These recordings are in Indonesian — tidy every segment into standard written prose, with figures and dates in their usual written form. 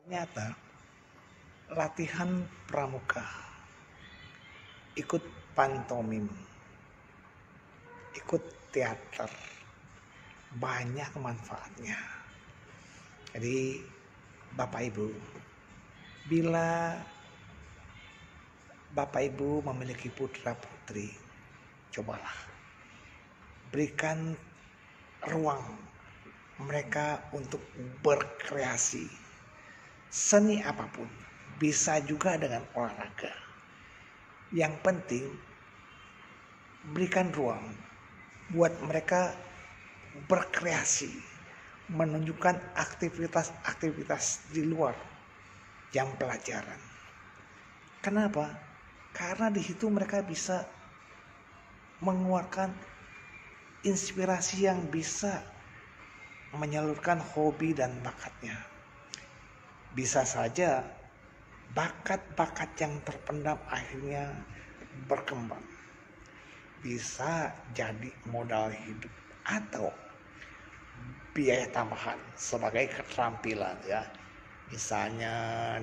Ternyata latihan pramuka, ikut pantomim, ikut teater, banyak manfaatnya. Jadi Bapak Ibu, bila Bapak Ibu memiliki putra putri, cobalah berikan ruang mereka untuk berkreasi. Seni apapun, bisa juga dengan olahraga. Yang penting berikan ruang buat mereka berkreasi, menunjukkan aktivitas-aktivitas di luar jam pelajaran. Kenapa? Karena di situ mereka bisa mengeluarkan inspirasi yang bisa menyalurkan hobi dan bakatnya. Bisa saja bakat-bakat yang terpendam akhirnya berkembang. Bisa jadi modal hidup atau biaya tambahan sebagai keterampilan ya. Misalnya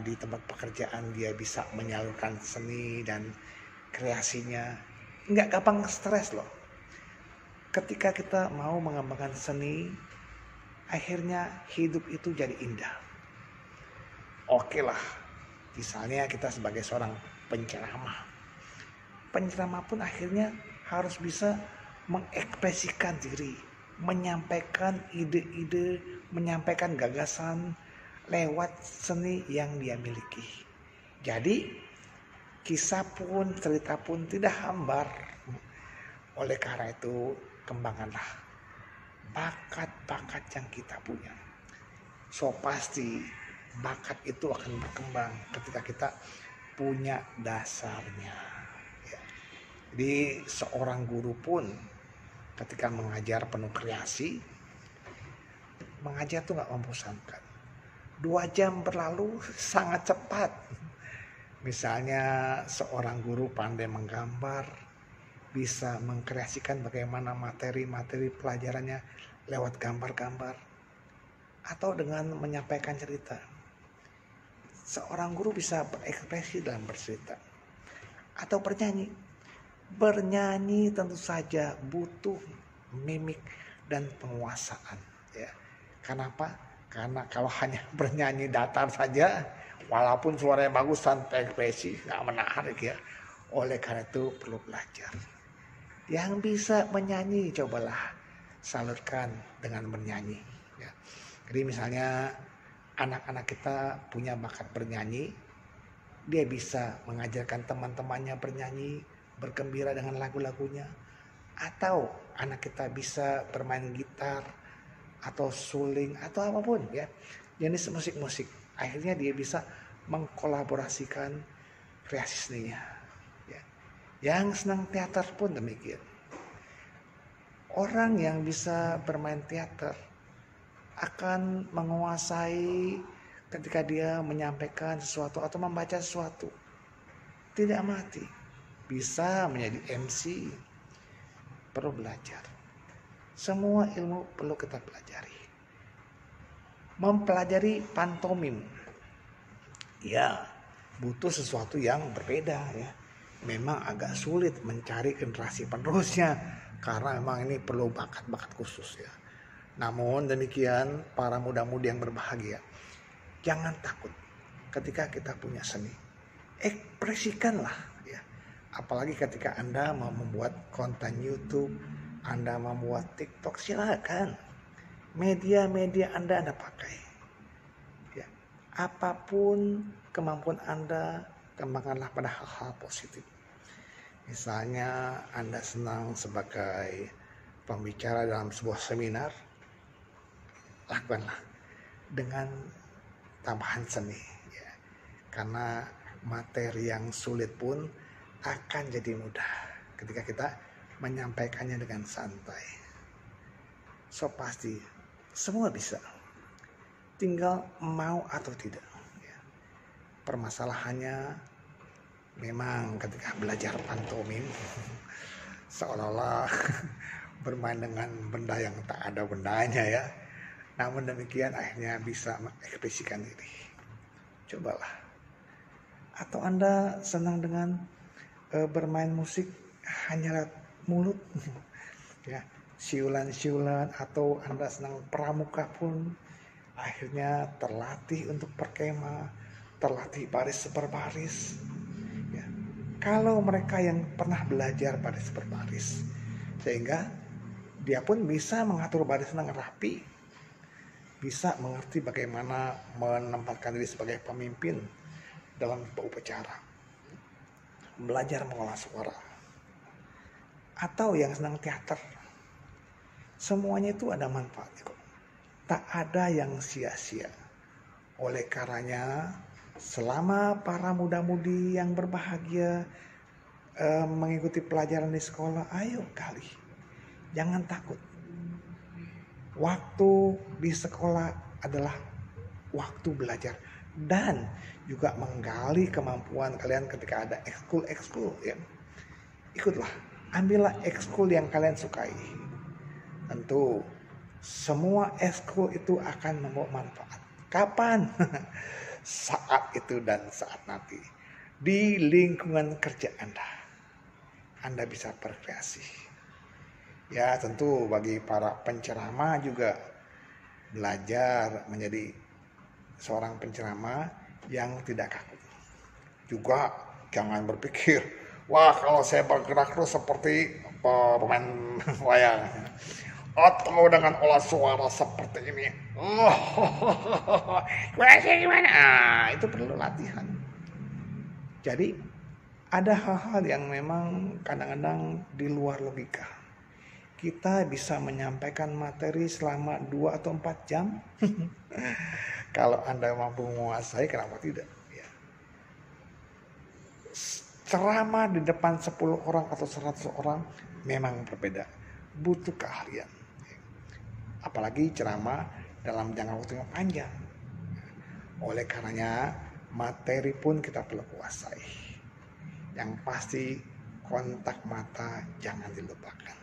di tempat pekerjaan dia bisa menyalurkan seni dan kreasinya. Nggak gampang stres loh. Ketika kita mau mengembangkan seni, akhirnya hidup itu jadi indah. Oke lah, misalnya kita sebagai seorang penceramah. Penceramah pun akhirnya harus bisa mengekspresikan diri, menyampaikan ide-ide, menyampaikan gagasan lewat seni yang dia miliki. Jadi kisah pun, cerita pun tidak hambar. Oleh karena itu, kembangkanlah bakat-bakat yang kita punya. So pasti bakat itu akan berkembang ketika kita punya dasarnya. Ya. Jadi seorang guru pun ketika mengajar penuh kreasi, mengajar tuh gak membosankan. 2 jam berlalu sangat cepat. Misalnya seorang guru pandai menggambar, bisa mengkreasikan bagaimana materi-materi pelajarannya lewat gambar-gambar, atau dengan menyampaikan cerita. Seorang guru bisa berekspresi dalam bercerita atau bernyanyi. Bernyanyi tentu saja butuh mimik dan penguasaan ya. Kenapa? Karena kalau hanya bernyanyi datar saja, walaupun suaranya bagus tanpa ekspresi, nggak menarik ya. Oleh karena itu perlu belajar. Yang bisa menyanyi, cobalah salurkan dengan bernyanyi ya. Jadi misalnya anak-anak kita punya bakat bernyanyi, dia bisa mengajarkan teman-temannya bernyanyi, bergembira dengan lagu-lagunya. Atau anak kita bisa bermain gitar atau suling atau apapun ya, jenis musik-musik. Akhirnya dia bisa mengkolaborasikan kreasi seninya ya. Yang senang teater pun demikian. Orang yang bisa bermain teater akan menguasai ketika dia menyampaikan sesuatu atau membaca sesuatu. Tidak mati. Bisa menjadi MC. Perlu belajar. Semua ilmu perlu kita pelajari. Mempelajari pantomim. Ya, butuh sesuatu yang berbeda ya. Memang agak sulit mencari generasi penerusnya. Karena memang ini perlu bakat-bakat khusus ya. Namun demikian, para muda-mudi yang berbahagia, jangan takut ketika kita punya seni. Ekspresikanlah ya. Apalagi ketika Anda mau membuat konten YouTube, Anda mau membuat TikTok, silakan. Media-media Anda pakai. Ya. Apapun kemampuan Anda, kembangkanlah pada hal-hal positif. Misalnya Anda senang sebagai pembicara dalam sebuah seminar, lakukanlah dengan tambahan seni ya. Karena materi yang sulit pun akan jadi mudah ketika kita menyampaikannya dengan santai. So pasti semua bisa, tinggal mau atau tidak ya. Permasalahannya memang ketika belajar pantomim seolah-olah bermain dengan benda yang tak ada bendanya ya. Namun demikian akhirnya bisa mengekspresikan diri. Cobalah. Atau Anda senang dengan bermain musik hanya lewat mulut, ya, siulan-siulan, atau Anda senang pramuka pun akhirnya terlatih untuk berkemah, terlatih baris berbaris. Ya. Kalau mereka yang pernah belajar baris berbaris, sehingga dia pun bisa mengatur baris dengan rapi, bisa mengerti bagaimana menempatkan diri sebagai pemimpin dalam upacara, belajar mengolah suara, atau yang senang teater. Semuanya itu ada manfaatnya kok. Tak ada yang sia-sia. Oleh karenanya, selama para muda-mudi yang berbahagia mengikuti pelajaran di sekolah, ayo kali, jangan takut. Waktu di sekolah adalah waktu belajar dan juga menggali kemampuan kalian ketika ada ekskul ya. Ikutlah, ambillah ekskul yang kalian sukai. Tentu semua ekskul itu akan membawa manfaat. Kapan? Saat itu dan saat nanti. Di lingkungan kerja Anda bisa berkreasi. Ya, tentu bagi para penceramah juga belajar menjadi seorang penceramah yang tidak kaku. Juga jangan berpikir, wah kalau saya bergerak terus seperti pemain wayang, atau dengan olah suara seperti ini, gimana? Itu perlu latihan. Jadi ada hal-hal yang memang kadang-kadang di luar logika. Kita bisa menyampaikan materi selama 2 atau 4 jam. Kalau Anda mampu menguasai, kenapa tidak? Ya. Ceramah di depan 10 orang atau 100 orang memang berbeda. Butuh keahlian. Apalagi ceramah dalam jangka waktu yang panjang. Oleh karenanya, materi pun kita perlu kuasai. Yang pasti, kontak mata jangan dilupakan.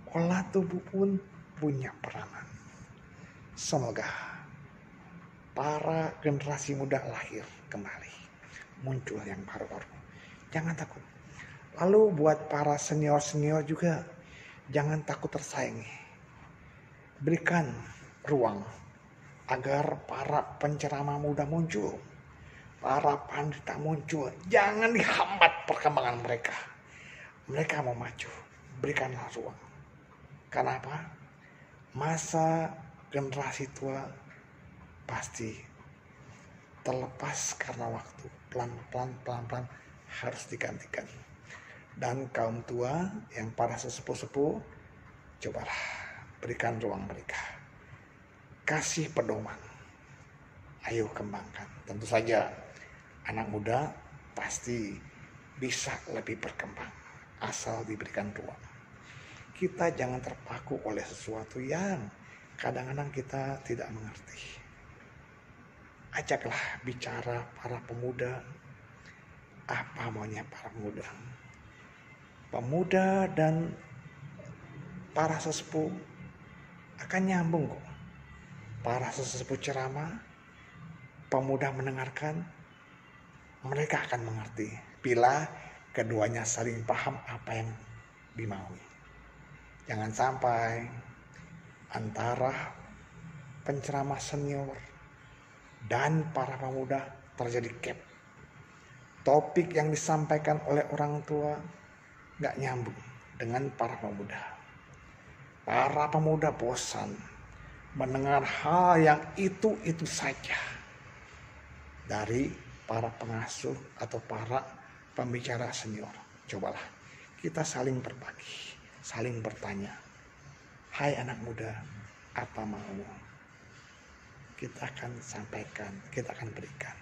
Olah tubuh pun punya peranan. Semoga para generasi muda lahir kembali, muncul yang baru-baru. Jangan takut. Lalu buat para senior-senior juga, jangan takut tersaingi. Berikan ruang agar para penceramah muda muncul, para pandita muncul. Jangan dihambat perkembangan mereka. Mereka mau maju, berikanlah ruang. Kenapa? Masa generasi tua pasti terlepas karena waktu. Pelan-pelan harus digantikan. Dan kaum tua yang para sesepuh-sepuh, cobalah berikan ruang mereka. Kasih pedoman. Ayo kembangkan. Tentu saja anak muda pasti bisa lebih berkembang asal diberikan ruang. Kita jangan terpaku oleh sesuatu yang kadang-kadang kita tidak mengerti. Ajaklah bicara para pemuda. Apa maunya para pemuda? Pemuda dan para sesepuh akan nyambung kok. Para sesepuh ceramah, pemuda mendengarkan, mereka akan mengerti bila keduanya saling paham apa yang dimaui. Jangan sampai antara penceramah senior dan para pemuda terjadi gap. Topik yang disampaikan oleh orang tua gak nyambung dengan para pemuda. Para pemuda bosan mendengar hal yang itu saja dari para pengasuh atau para pembicara senior. Cobalah kita saling berbagi, saling bertanya. Hai anak muda, apa maumu? Kita akan sampaikan, kita akan berikan.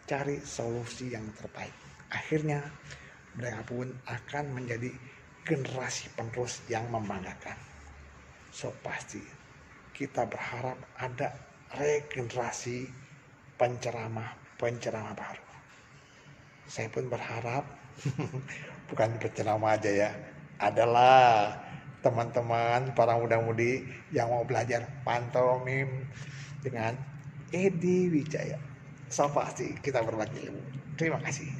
Cari solusi yang terbaik. Akhirnya mereka pun akan menjadi generasi penerus yang membanggakan. So pasti kita berharap ada regenerasi penceramah baru. Saya pun berharap bukan penceramah aja ya, adalah teman-teman para muda-mudi yang mau belajar pantomim dengan Edi Wijaya. so pasti kita berbagi ilmu. Terima kasih.